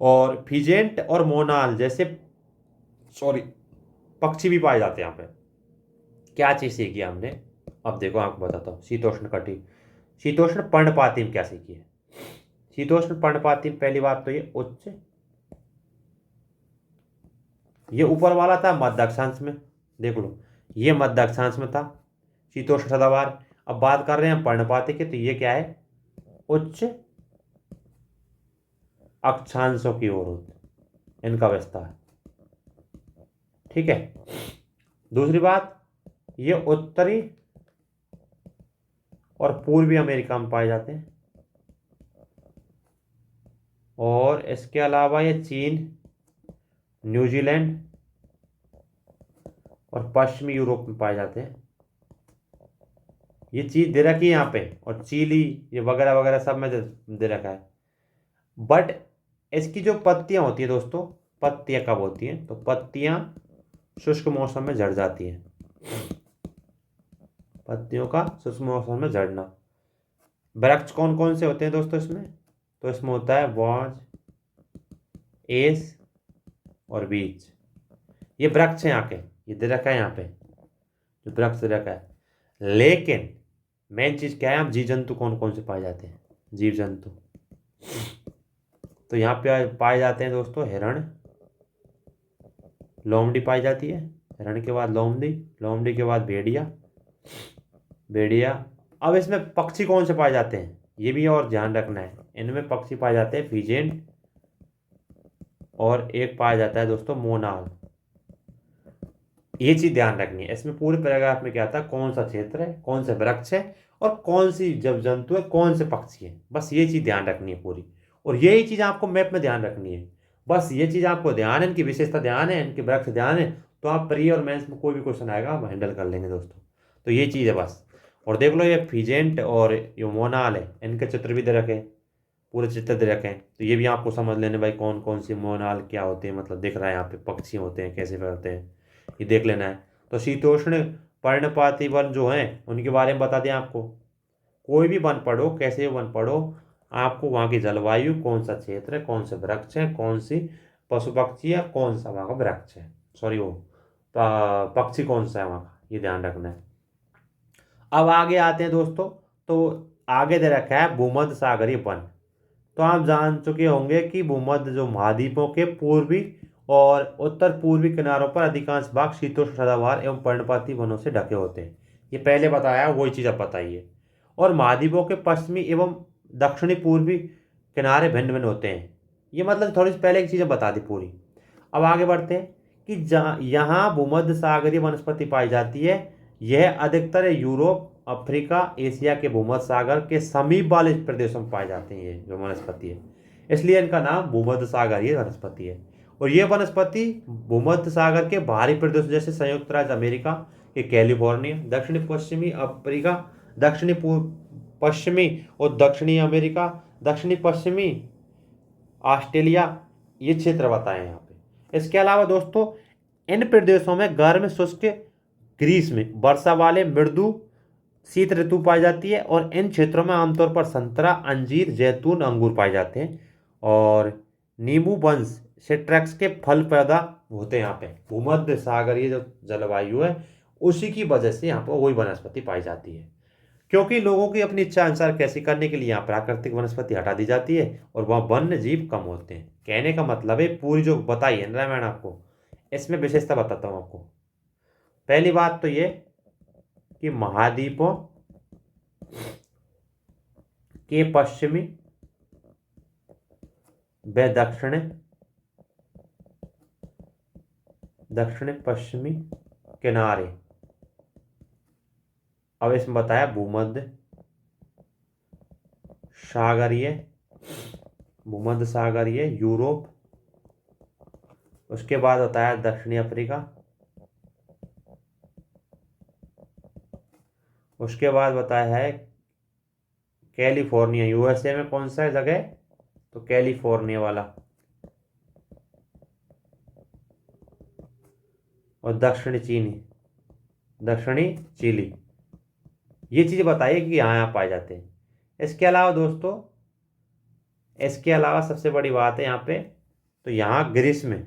[SPEAKER 1] और फिजेंट और मोनाल जैसे पक्षी भी पाए जाते हैं यहाँ पे। क्या चीज़ सीखी हमने, अब देखो आपको बताता हूँ। शीतोष्ण पर्णपाती में क्या सीखी है। शीतोष्ण पर्णपाती में पहली बात तो ये उच्च, ये ऊपर वाला था मध्य अक्षांश में, देख लो ये मध्य अक्षांश में था शीतोष्ण सदाबहार। अब बात कर रहे हैं पर्णपाती की, तो ये क्या है, उच्च अक्षांशों की ओर होते इनका विस्तार, ठीक है। दूसरी बात, ये उत्तरी और पूर्वी अमेरिका में पाए जाते हैं। और इसके अलावा ये चीन, न्यूजीलैंड और पश्चिमी यूरोप में पाए जाते हैं। ये चीज़ दे रखी है यहाँ पे, और चिली ये वगैरह वगैरह सब में दे रखा है। बट इसकी जो पत्तियाँ होती है दोस्तों, पत्तियाँ कब होती हैं, तो पत्तियाँ शुष्क मौसम में झड़ जाती हैं, पत्तियों का शुष्क मौसम में झड़ना। वृक्ष कौन कौन से होते हैं दोस्तों इसमें, तो इसमें होता है बाज, एस और बीज। ये वृक्ष है यहाँ के, ये दे रखा है यहाँ पे जो वृक्ष दे रखा है। लेकिन मेन चीज क्या है, हम जीव जंतु कौन कौन से पाए जाते हैं, जीव जंतु। तो यहाँ पे पाए जाते हैं दोस्तों हिरण, लोमड़ी पाई जाती है, हिरण के बाद लोमड़ी, लोमड़ी के बाद भेड़िया। अब इसमें पक्षी कौन से पाए जाते हैं, ये भी और ध्यान रखना है। इनमें पक्षी पाए जाते हैं फिजेंट, और एक पाया जाता है दोस्तों मोनाल। ये चीज ध्यान रखनी है। इसमें पूरे पैराग्राफ में क्या था, कौन सा क्षेत्र है, कौन से वृक्ष है, और कौन सी जब जंतु है, कौन से पक्षी है, बस ये चीज ध्यान रखनी है पूरी। और यही चीज आपको मैप में ध्यान रखनी है, बस ये चीज आपको ध्यान है, इनकी विशेषता ध्यान है, इनके वृक्ष ध्यान है, तो आप प्री और मेंस में कोई भी क्वेश्चन आएगा आप हैंडल कर लेंगे दोस्तों। तो ये चीज़ है बस। और देख लो ये फिजेंट और ये मोनाल है, इनके चित्र भी दे रखे हैं, पूरे चित्र दे रखे हैं। तो ये भी आपको समझ लेने भाई कौन कौन सी मोनाल क्या होते हैं, मतलब दिख रहा है यहाँ पे पक्षी होते हैं कैसे होते हैं, ये देख लेना है। तो शीतोष्ण पर्णपाती वन जो हैं उनके बारे में बता दें आपको। कोई भी वन पढ़ो, कैसे वन पढ़ो, आपको वहाँ की जलवायु, कौन सा क्षेत्र है, कौन से वृक्ष है, कौन सी पशु पक्षी है, कौन सा वहाँ का वृक्ष है, सॉरी वो पक्षी कौन सा है वहाँ का, ये ध्यान रखना है। अब आगे आते हैं दोस्तों, तो आगे दे रखा है भूमध्य सागरीय वन। तो आप जान चुके होंगे कि भूमध्य जो महाद्वीपों के पूर्वी और उत्तर पूर्वी किनारों पर अधिकांश भाग शीतोष्ण सदाबहार एवं पर्णपाती वनों से ढके होते हैं। ये पहले बताया, वही चीज़ अब बताइए। और महाद्वीपों के पश्चिमी एवं दक्षिणी पूर्वी किनारे भिन्न भिन्न होते हैं। ये मतलब थोड़ी सी पहले एक चीज़ बता दी पूरी। अब आगे बढ़ते हैं कि जहाँ यहाँ भूमध्य सागरीय वनस्पति पाई जाती है, यह अधिकतर यूरोप, अफ्रीका, एशिया के भूमध्य सागर के समीप वाले प्रदेशों में पाए जाते हैं। ये जो वनस्पति है, इसलिए इनका नाम भूमध्य सागरीय वनस्पति है। और ये वनस्पति भूमध्य सागर के बाहरी प्रदेश जैसे संयुक्त राज्य अमेरिका के कैलिफोर्निया, दक्षिणी पश्चिमी अफ्रीका, दक्षिणी पश्चिमी और दक्षिणी अमेरिका, दक्षिणी पश्चिमी ऑस्ट्रेलिया, ये क्षेत्र बताए हैं यहाँ पे। इसके अलावा दोस्तों इन प्रदेशों में गर्म शुष्क ग्रीष्म वर्षा वाले मृदु शीत ऋतु पाई जाती है। और इन क्षेत्रों में आमतौर पर संतरा, अंजीर, जैतून, अंगूर पाए जाते हैं। और नींबू वंश सिट्रस के फल पैदा होते हैं यहाँ पे। भूमध्य सागरीय जो जलवायु है उसी की वजह से यहाँ पर वही वनस्पति पाई जाती है, क्योंकि लोगों की अपनी इच्छा अनुसार कृषि करने के लिए यहाँ प्राकृतिक वनस्पति हटा दी जाती है और वहाँ वन्य जीव कम होते हैं। कहने का मतलब है पूरी जो बताई है ना मैंने आपको, इसमें विशेषता बताता हूँ आपको। पहली बात तो ये कि महाद्वीपों के पश्चिमी व दक्षिण पश्चिमी किनारे, अब इसमें बताया भूमध्य सागरीय यूरोप, उसके बाद बताया दक्षिणी अफ्रीका, उसके बाद बताया है कैलिफोर्निया। यूएसए में कौन सा जगह, तो कैलिफोर्निया वाला। और दक्षिणी चिली। ये चीज़ बताइए कि यहाँ पाए जाते हैं। इसके अलावा दोस्तों, इसके अलावा सबसे बड़ी बात है यहाँ पे, तो यहाँ ग्रीष्म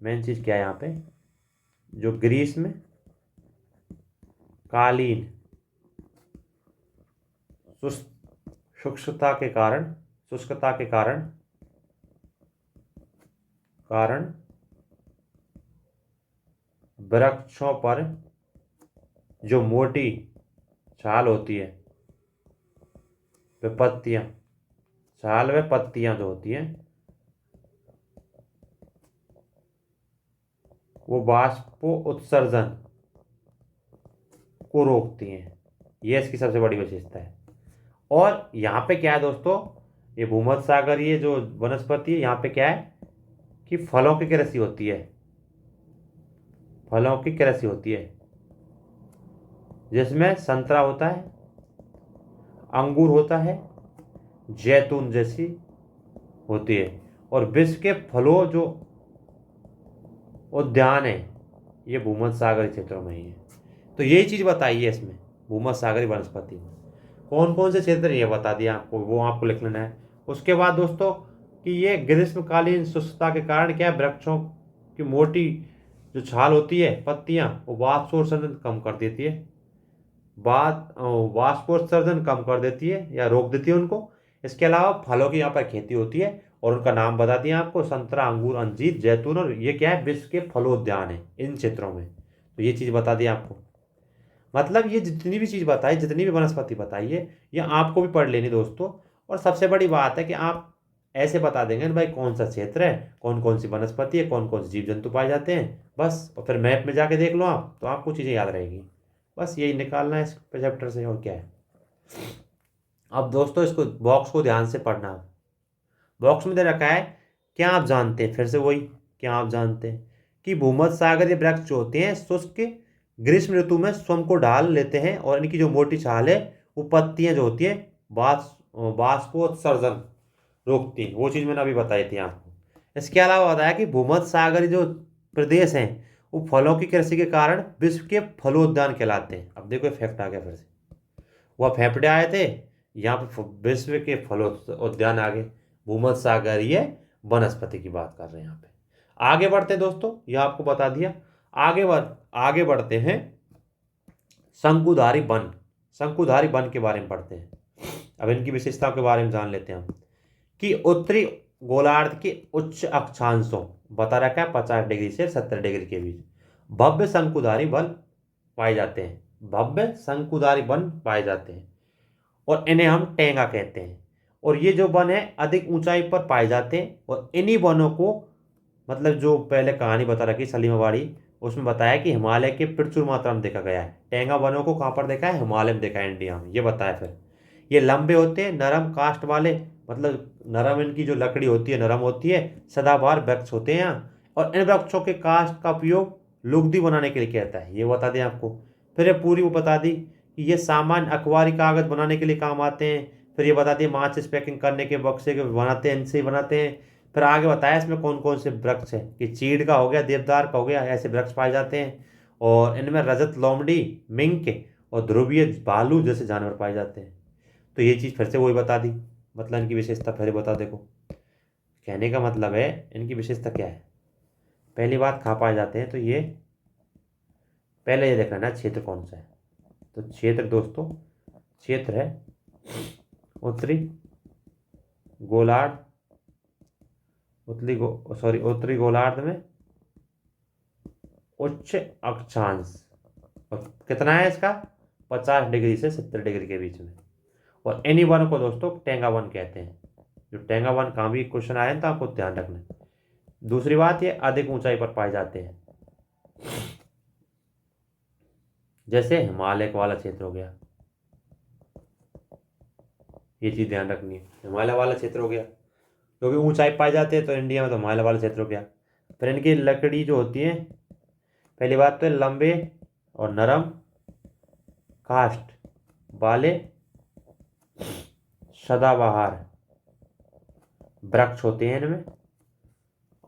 [SPEAKER 1] मेन चीज़ क्या है यहाँ पे, जो ग्रीष्म कालीन शुष्कता के कारण वृक्षों पर जो मोटी छाल होती है, छाल व पत्तियां जो होती हैं वो वाष्पो उत्सर्जन को रोकती हैं। ये इसकी सबसे बड़ी विशेषता है। और यहाँ पे क्या है दोस्तों, ये भूमध्य सागरीय जो वनस्पति है, यहाँ पे क्या है कि फलों की कृषि होती है, जिसमें संतरा होता है, अंगूर होता है, जैतून जैसी होती है। और विश्व के फलों जो उद्यान है ये भूमध्य सागरीय क्षेत्रों में ही है। तो यही चीज़ बताइए इसमें भूमध्य सागरीय वनस्पति में कौन कौन से क्षेत्र, ये बता दिया आपको, वो आपको लिख लेना है। उसके बाद दोस्तों कि ये ग्रीष्मकालीन शुष्कता के कारण क्या है, वृक्षों की मोटी जो छाल होती है, पत्तियां, वो वाष्पोत्सर्जन कम कर देती है, वाष्पोत्सर्जन कम कर देती है या रोक देती है उनको। इसके अलावा फलों की यहाँ पर खेती होती है और उनका नाम बता दिया आपको, संतरा, अंगूर, अंजीर, जैतून। और ये क्या है, विश्व के फलोद्यान है इन क्षेत्रों में। तो ये चीज़ बता दी आपको। मतलब ये जितनी भी चीज़ बताई, जितनी भी वनस्पति बताई है, ये आपको भी पढ़ लेनी दोस्तों। और सबसे बड़ी बात है कि आप ऐसे बता देंगे ना भाई कौन सा क्षेत्र है, कौन कौन सी वनस्पति है, कौन कौन से जीव जंतु पाए जाते हैं, बस। और फिर मैप में जाके देख लो आप, तो आपको चीज़ें याद रहेगी। बस यही निकालना है इस चैप्टर से, और क्या है। अब दोस्तों इसको बॉक्स को ध्यान से पढ़ना। बॉक्स में दे रखा है, क्या आप जानते हैं, फिर से वही, क्या आप जानते हैं कि भूमध्य सागरीय वृक्ष जो होते हैं शुष्क ग्रीष्म ऋतु में स्वयं को ढाल लेते हैं और इनकी जो मोटी छाल है वो पत्तियां जो होती हैं वाष्पोत्सर्जन रोकती हैं। वो चीज़ मैंने अभी बताई थी आपको। इसके अलावा बताया कि भूमध्य सागरीय जो प्रदेश हैं वो फलों की कृषि के कारण विश्व के फलोद्यान कहलाते हैं। अब देखो फैक्ट आ गया फिर से, वह फेफड़े आए थे, यहाँ पे विश्व के फलोद्यान आ गए। भूमध्य सागरीय वनस्पति की बात कर रहे हैं यहाँ पे। आगे बढ़ते हैं दोस्तों, यह आपको बता दिया। आगे बढ़ते हैं शंकुधारी वन के बारे में पढ़ते हैं। अब इनकी विशेषताओं के बारे में जान लेते हैं हम कि उत्तरी गोलार्ध के उच्च अक्षांशों बता रखा है 50 डिग्री से 70 डिग्री के बीच भव्य शंकुधारी वन पाए जाते हैं। और इन्हें हम टेंगा कहते हैं। और ये जो वन है अधिक ऊंचाई पर पाए जाते हैं। और इन्हीं वनों को मतलब जो पहले कहानी बता रखी सलीमाबाड़ी, उसमें बताया कि हिमालय के प्रचुर मात्रा में देखा गया है। टेंगा वनों को कहाँ पर देखा है? हिमालय में देखा है, इंडिया में, ये बताया। फिर ये लंबे होते हैं, नरम काष्ठ वाले, मतलब नरम इनकी जो लकड़ी होती है नरम होती है, सदाबहार वृक्ष होते हैं यहाँ। और इन वृक्षों के काष्ठ का उपयोग लुगदी बनाने के लिए किया जाता है, ये बता दें आपको। फिर ये पूरी वो बता दी कि ये सामान्य अखबारी कागज बनाने के लिए काम आते हैं। फिर ये बता दिए माचिस पैकिंग करने के बक्से के बनाते हैं, इनसे ही बनाते हैं। फिर आगे बताया इसमें कौन कौन से वृक्ष है कि चीड़ का हो गया, देवदार का हो गया, ऐसे वृक्ष पाए जाते हैं। और इनमें रजत लोमड़ी, मिंक और ध्रुवीय भालू जैसे जानवर पाए जाते हैं। तो ये चीज़ फिर से वही बता दी, मतलब इनकी विशेषता फिर बता। देखो कहने का मतलब है इनकी विशेषता क्या है। पहली बात कहाँ पाए जाते हैं, तो ये पहले ये देख लेना क्षेत्र कौन सा है। तो क्षेत्र दोस्तों, क्षेत्र है उत्तरी गोलार्ध, उत्तरी गोलार्ध में उच्च अक्षांश। और कितना है इसका? 50 डिग्री से 70 डिग्री के बीच में। और एनी वन को दोस्तों टेंगा वन कहते हैं। जो टेंगा वन का भी क्वेश्चन आया ना, तो आपको ध्यान रखना। दूसरी बात, ये अधिक ऊंचाई पर पाए जाते हैं, जैसे हिमालय वाला क्षेत्र हो गया, ये चीज़ ध्यान रखनी है। हिमालय वाला क्षेत्र हो गया क्योंकि ऊंचाई पाए जाते हैं, तो इंडिया में तो हिमालय वाला क्षेत्र हो गया। फिर इनकी लकड़ी जो होती है, पहली बात तो लंबे और नरम काष्ठ वाले सदाबहार वृक्ष होते हैं इनमें।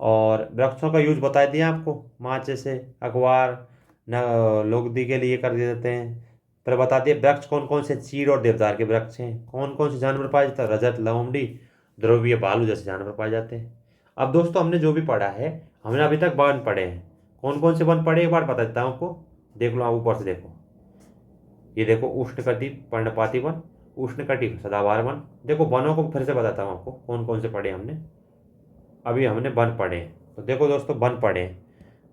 [SPEAKER 1] और वृक्षों का यूज बता दिया आपको, माचिस से अखबार न लुगदी के लिए कर देते हैं। फिर बता दिए वृक्ष कौन कौन से, चीड़ और देवदार के वृक्ष हैं। कौन कौन से जानवर पाए जाते हैं? रजत, लोमड़ी, ध्रुवीय भालू जैसे जानवर पाए जाते हैं। अब दोस्तों हमने जो भी पढ़ा है, हमने अभी तक वन पढ़े हैं। कौन कौन से वन पढ़े एक बार बता देता हूँ आपको, देख लो आप ऊपर से देखो। ये देखो उष्णकटि पर्णपाती वन, उष्णकटि सदाबहार वन। देखो वनों को फिर से बताता हूँ आपको कौन कौन से पढ़े हमने। अभी हमने वन पढ़े हैं, तो देखो दोस्तों वन पढ़े हैं।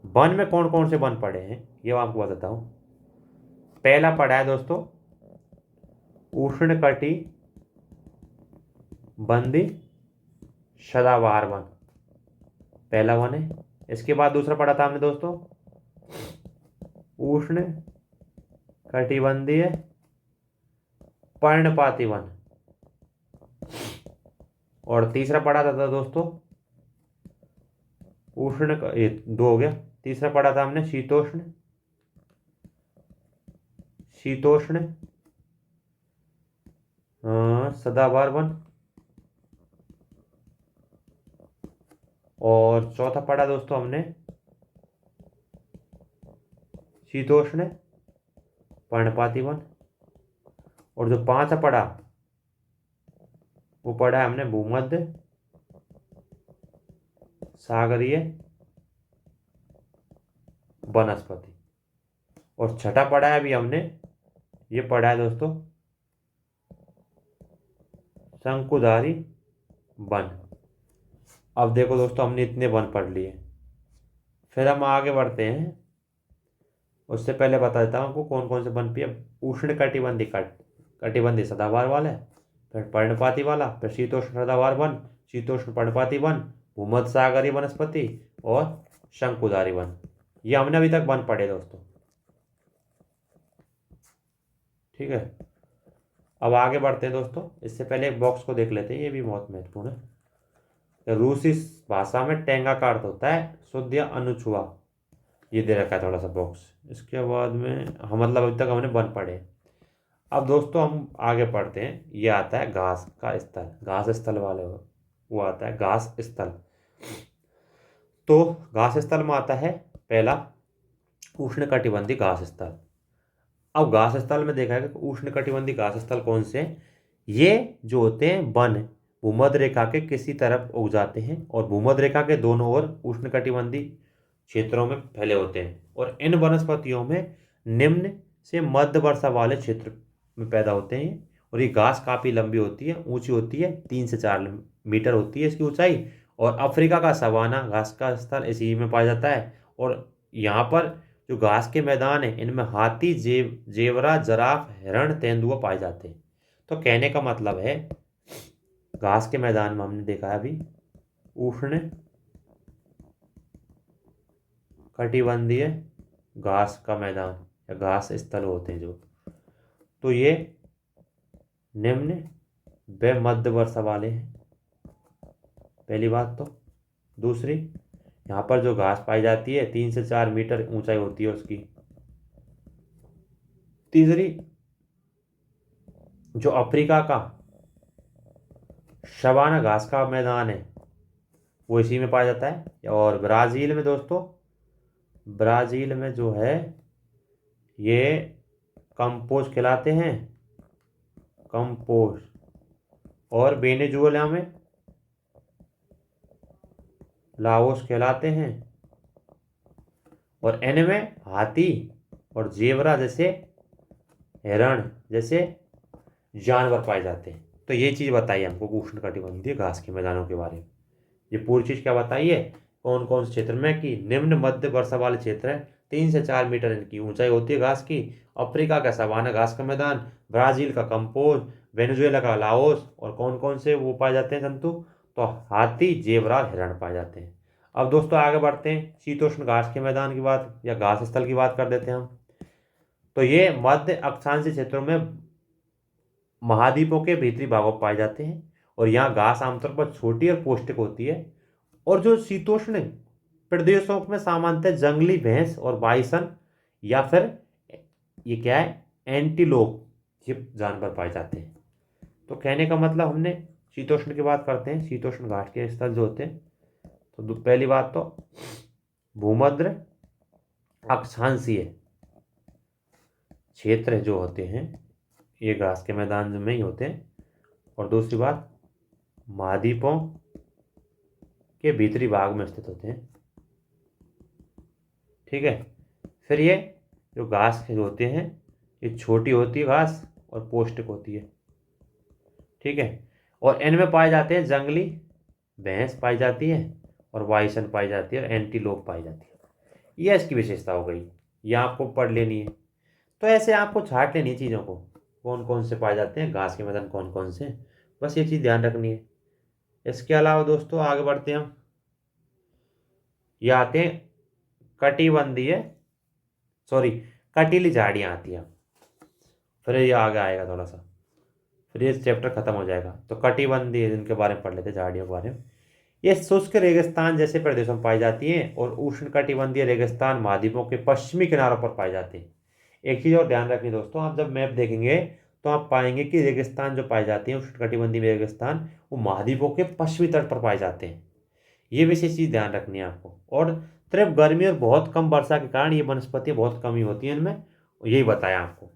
[SPEAKER 1] वन में कौन कौन से वन पढ़े हैं ये आपको बताता हूँ। पहला पढ़ा है दोस्तों उष्णकटि बंदी सदाबहार वन, पहला वन है। इसके बाद दूसरा पढ़ा था हमने दोस्तों उष्ण कटिबंधीय पर्णपाती वन। और तीसरा पढ़ा था दोस्तों ये दो हो गया। तीसरा पढ़ा था हमने शीतोष्ण शीतोष्ण सदाबहार वन। और चौथा पढ़ा दोस्तों हमने शीतोष्ण पर्णपाती वन। और जो पांचवा पढ़ा वो पढ़ा है हमने भूमध्य सागरीय वनस्पति। और छठा पढ़ा है अभी हमने, ये पढ़ा है दोस्तों शंकुधारी वन। अब देखो दोस्तों हमने इतने वन पढ़ लिए, फिर हम आगे बढ़ते हैं। उससे पहले बता देता हूँ आपको कौन कौन से वन पे। उष्ण कटिबंधी सदाबहार वाला है, फिर पर्णपाती वाला, फिर शीतोष्ण सदाबहार वन, शीतोष्ण पर्णपाती वन, भूमध्य सागरीय वनस्पति और शंकुधारी वन। ये हमने अभी तक वन पढ़े दोस्तों, ठीक है। अब आगे बढ़ते हैं दोस्तों। इससे पहले एक बॉक्स को देख लेते हैं, ये भी बहुत महत्वपूर्ण है। रूसी भाषा में टेंगा का अर्थ होता है शुद्ध या अनछुआ, ये दे रखा है थोड़ा सा बॉक्स। इसके बाद में हम मतलब अभी तक हमने वन पढ़े। अब दोस्तों हम आगे पढ़ते हैं। ये आता है घास का स्थल, घास स्थल वाले वो आता है घास स्थल। तो घास स्थल में आता है पहला उष्णकटिबंधीय घास स्थल। अब घास स्थल में देखा है कि उष्णकटिबंधीय घास स्थल कौन से हैं। ये जो होते हैं वन भूमध्य रेखा के किसी तरफ उग जाते हैं और भूमध्य रेखा के दोनों ओर उष्णकटिबंधीय क्षेत्रों में फैले होते हैं। और इन वनस्पतियों में निम्न से मध्य वर्षा वाले क्षेत्र में पैदा होते हैं। और ये घास काफ़ी लंबी होती है, ऊंची होती है, 3 से 4 मीटर होती है इसकी ऊंचाई। और अफ्रीका का सवाना घास का स्थल इसी में पाया जाता है। और यहाँ पर जो घास के मैदान है इनमें हाथी, जेवरा, जराफ, हिरण, तेंदुआ पाए जाते हैं। तो कहने का मतलब है घास के मैदान में हमने देखा है अभी उष्ण कटिबंधीय घास का मैदान या घास स्थल होते हैं जो, तो ये निम्न व मध्य वर्षा वाले हैं, पहली बात तो। दूसरी, यहाँ पर जो घास पाई जाती है 3 से 4 मीटर ऊंचाई होती है उसकी। तीसरी, जो अफ्रीका का शबाना घास का मैदान है वो इसी में पाया जाता है। और ब्राज़ील में दोस्तों, ब्राज़ील में जो है ये कंपोज खिलाते हैं, कंपोज। और वेनेजुएला में लाओस कहलाते हैं। और इनमें हाथी और जेबरा जैसे, हिरण जैसे जानवर पाए जाते हैं। तो ये चीज़ बताइए हमको उष्णकटिबंधीय घास के मैदानों के बारे में। ये पूरी चीज़ क्या बताइए, कौन कौन से क्षेत्र में कि निम्न मध्य वर्षा वाले क्षेत्र है, 3 से 4 मीटर इनकी ऊंचाई होती है घास की। अफ्रीका का सवाना घास का मैदान, ब्राज़ील का कंपोज, वेनेजुएला का लाओस, और कौन कौन से वो पाए जाते हैं जंतु, तो हाथी, जेबरा, हिरण पाए जाते हैं। अब दोस्तों आगे बढ़ते हैं, शीतोष्ण घास के मैदान की बात या घास स्थल की बात कर देते हैं हम। तो ये मध्य अक्षांशीय क्षेत्रों में महाद्वीपों के भीतरी भागों में पाए जाते हैं। और यहाँ घास आमतौर पर छोटी और पौष्टिक होती है। और जो शीतोष्ण प्रदेशों में सामान्यतः जंगली भैंस और बाइसन या फिर ये क्या है, एंटीलोप, ये जानवर पाए जाते हैं। तो कहने का मतलब, हमने शीतोष्ण की बात करते हैं, शीतोष्ण घाट के स्थल जो होते हैं, तो पहली बात तो भूमध्य अक्षांशीय क्षेत्र जो होते हैं ये घास के मैदान में ही होते हैं। और दूसरी बात, महाद्वीपों के भीतरी भाग में स्थित होते हैं। ठीक है। फिर ये जो घास जो होते हैं ये छोटी होती है घास और पौष्टिक होती है। ठीक है। और इनमें पाए जाते हैं जंगली भैंस पाई जाती है, और बाइसन पाई जाती है, और एंटीलोप पाई जाती है। यह इसकी विशेषता हो गई, ये आपको पढ़ लेनी है। तो ऐसे आपको छाट लेनी है चीज़ों को, कौन कौन से पाए जाते हैं घास के मैदान, कौन कौन से, बस ये चीज़ ध्यान रखनी है। इसके अलावा दोस्तों आगे बढ़ते हैं हम, ये आते हैं कटिबंधीय, सॉरी, कटीली झाड़ियाँ आती हैं। फिर ये आगे आएगा थोड़ा सा, फिर ये चैप्टर खत्म हो जाएगा। तो कटिबंधीय जिनके बारे में पढ़ लेते हैं, झाड़ियों के बारे में। ये शुष्क रेगिस्तान जैसे प्रदेशों में पाई जाती हैं, और उष्ण कटिबंधीय रेगिस्तान महाद्वीपों के पश्चिमी किनारों पर पाए जाते हैं। एक चीज़ और ध्यान रखनी दोस्तों, आप जब मैप देखेंगे तो आप पाएंगे कि रेगिस्तान जो पाए जाते हैं उष्णकटिबंधीय रेगिस्तान, वो महाद्वीपों के पश्चिमी तट पर पाए जाते हैं। ये विशेष चीज़ ध्यान रखनी है आपको। और सिर्फ गर्मी और बहुत कम वर्षा के कारण ये वनस्पतियाँ बहुत कम ही होती हैं इनमें, यही बताया आपको।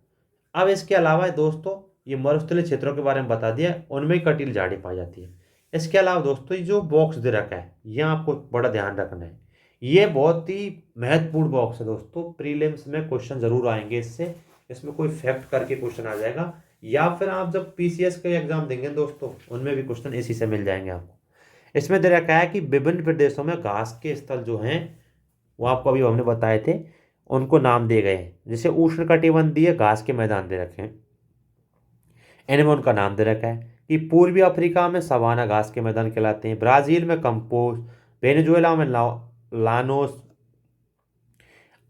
[SPEAKER 1] अब इसके अलावा दोस्तों ये मरुस्थलीय क्षेत्रों के बारे में बता दिया, उनमें कटील झाड़ी पाई जाती है। इसके अलावा दोस्तों ये जो बॉक्स दे रखा है ये आपको बड़ा ध्यान रखना है, ये बहुत ही महत्वपूर्ण बॉक्स है दोस्तों। प्रीलिम्स में क्वेश्चन जरूर आएंगे इससे, इसमें कोई फैक्ट करके क्वेश्चन आ जाएगा, या फिर आप जब पीसीएस का एग्जाम देंगे दोस्तों उनमें भी क्वेश्चन इसी से मिल जाएंगे आपको। इसमें दे रखा है कि विभिन्न प्रदेशों में घास के स्थल जो हैं वो आपको अभी हमने बताए थे, उनको नाम दिए गए हैं। जैसे उष्णकटिबंधीय घास के मैदान दे रखे हैं, इनमें उनका नाम दे रखा है कि पूर्वी अफ्रीका में सवाना घास के मैदान कहलाते हैं, ब्राज़ील में कंपोज, वेनेजुएला में लानोस,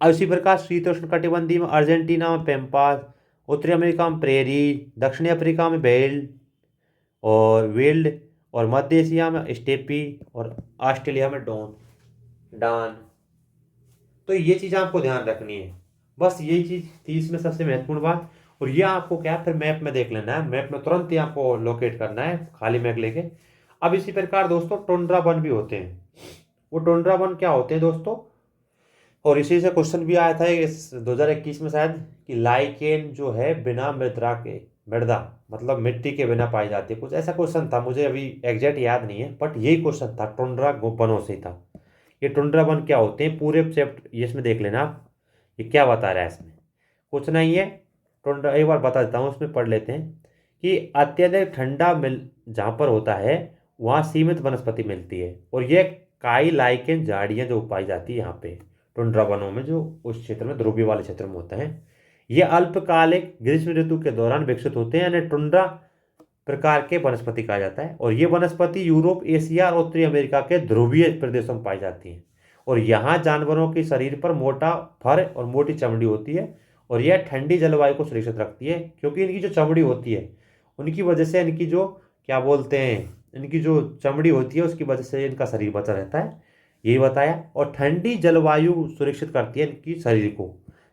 [SPEAKER 1] इसी प्रकार शीतोष्ण कटिबंधीय में अर्जेंटीना में पेम्पास, उत्तरी अमेरिका में प्रेरी, दक्षिणी अफ्रीका में बेल्ड और विल्ड, और मध्य एशिया में स्टेपी, और ऑस्ट्रेलिया में डान। तो ये चीज़ आपको ध्यान रखनी है, बस यही चीज़ थी इसमें सबसे महत्वपूर्ण बात। और ये आपको क्या फिर मैप में देख लेना है, मैप में तुरंत ही आपको लोकेट करना है खाली मैप लेके। अब इसी प्रकार दोस्तों टुंड्रा वन भी होते हैं। वो टुंड्रा वन क्या होते हैं दोस्तों, और इसी से क्वेश्चन भी आया था इस 2021 में शायद, कि लाइकेन जो है बिना मृदा के, मृदा मतलब मिट्टी के बिना पाई जाती है, कुछ ऐसा क्वेश्चन था, मुझे अभी एग्जैक्ट याद नहीं है, बट यही क्वेश्चन था, टुंड्रा वनों से था। ये टुंड्रा वन क्या होते हैं पूरे चैप्टर इसमें देख लेना आप, ये क्या बता रहा है इसमें, कुछ नहीं है। टुंड्रा एक बार बता देता हूँ, उसमें पढ़ लेते हैं कि अत्यधिक ठंडा मिल जहाँ पर होता है वहाँ सीमित वनस्पति मिलती है, और ये काई लाइकेन झाड़ियाँ जो पाई जाती है यहाँ पे टुंड्रा वनों में, जो उस क्षेत्र में ध्रुवीय वाले क्षेत्र में होता है। ये अल्पकालिक ग्रीष्म ऋतु के दौरान विकसित होते हैं, यानी टुंड्रा प्रकार के वनस्पति कहा जाता है। और ये वनस्पति यूरोप, एशिया और उत्तरी अमेरिका के ध्रुवीय प्रदेशों में पाई जाती है। और यहाँ जानवरों के शरीर पर मोटा फर और मोटी चमड़ी होती है। और यह ठंडी जलवायु को सुरक्षित रखती है, क्योंकि इनकी जो चमड़ी होती है उनकी वजह से, इनकी जो क्या बोलते हैं, इनकी जो चमड़ी होती है उसकी वजह से इनका शरीर बचा रहता है, यही बताया। और ठंडी जलवायु सुरक्षित करती है इनकी शरीर को।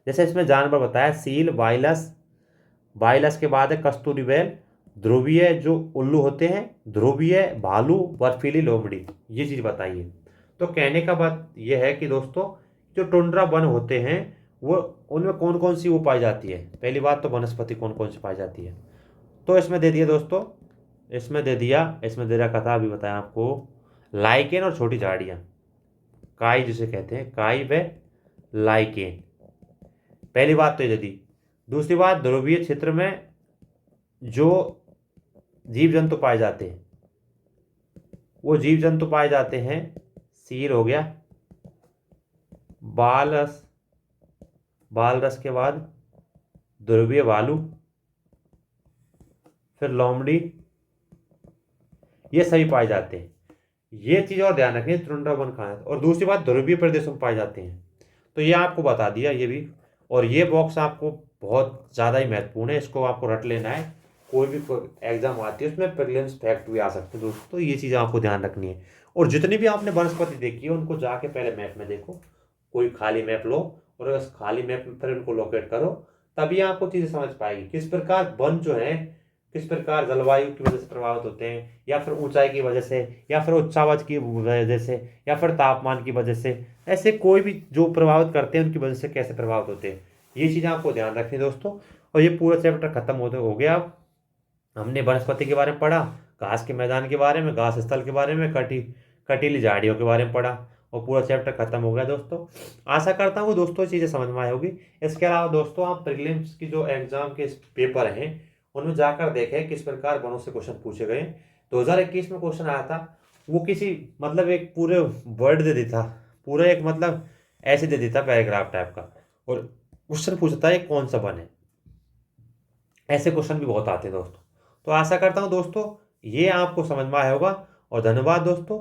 [SPEAKER 1] जैसे इसमें जानवर बताया, सील, बाइलस, बाइलस के बाद है कस्तूरी बैल, ध्रुवीय जो उल्लू होते हैं, ध्रुवीय भालू, बर्फीली लोमड़ी, ये चीज़ बताइए। तो कहने का बात यह है कि दोस्तों, जो टुंड्रा वन होते हैं वो, उनमें कौन कौन सी वो पाई जाती है। पहली बात तो वनस्पति कौन कौन सी पाई जाती है, तो इसमें दे दिया दोस्तों, इसमें दे दिया कथा अभी बताया आपको, लाइकेन और छोटी झाड़ियाँ, काई जिसे कहते हैं, काई व लाइकेन। पहली बात तो ये दी। दूसरी बात, ध्रुवीय क्षेत्र में जो जीव जंतु पाए जाते हैं, वो जीव जंतु पाए जाते हैं, सील हो गया, बालरस, बालरस के बाद ध्रुवीय भालू, फिर लोमड़ी, ये सभी पाए जाते हैं। ये चीज़ और ध्यान रखें, टुंड्रा वन कहाँ है। और दूसरी बात, ध्रुवीय प्रदेशों में पाए जाते हैं, तो ये आपको बता दिया ये भी। और ये बॉक्स आपको बहुत ज़्यादा ही महत्वपूर्ण है, इसको आपको रट लेना है। कोई भी एग्जाम आती है उसमें प्रीलिम्स फैक्ट भी आ सकते हैं दोस्तों, तो ये चीज़ें आपको ध्यान रखनी है। और जितनी भी आपने वनस्पति देखी है उनको जाके पहले मैप में देखो, कोई खाली मैप लो और उस खाली मैप पर उनको लोकेट करो, तभी आपको चीज़ें समझ पाएगी किस प्रकार वन जो है, किस प्रकार जलवायु की वजह से प्रभावित होते हैं, या फिर ऊंचाई की वजह से, या फिर उच्चावच की वजह से, या फिर तापमान की वजह से, ऐसे कोई भी जो प्रभावित करते हैं उनकी वजह से कैसे प्रभावित होते हैं, ये चीज़ें आपको ध्यान रखनी है दोस्तों। और ये पूरा चैप्टर खत्म हो गया। अब हमने वनस्पति के बारे में पढ़ा, घास के मैदान के बारे में, घास स्थल के बारे में, कटीली झाड़ियों के बारे में पढ़ा, और पूरा चैप्टर खत्म हो गया दोस्तों। आशा करता हूँ दोस्तों चीज़ें समझ में आई होगी। इसके अलावा दोस्तों, आप प्रीलिम्स की जो एग्जाम के पेपर हैं उनमें जाकर देखें किस प्रकार वनों से क्वेश्चन पूछे गए। 2021 में क्वेश्चन आया था, वो किसी मतलब एक पूरे वर्ड दे देता, पूरा एक मतलब ऐसे दे देता पैराग्राफ टाइप का, और क्वेश्चन पूछता है कौन सा वन है। ऐसे क्वेश्चन भी बहुत आते हैं दोस्तों। तो आशा करता हूँ दोस्तों ये आपको समझ में आया होगा, और धन्यवाद दोस्तों।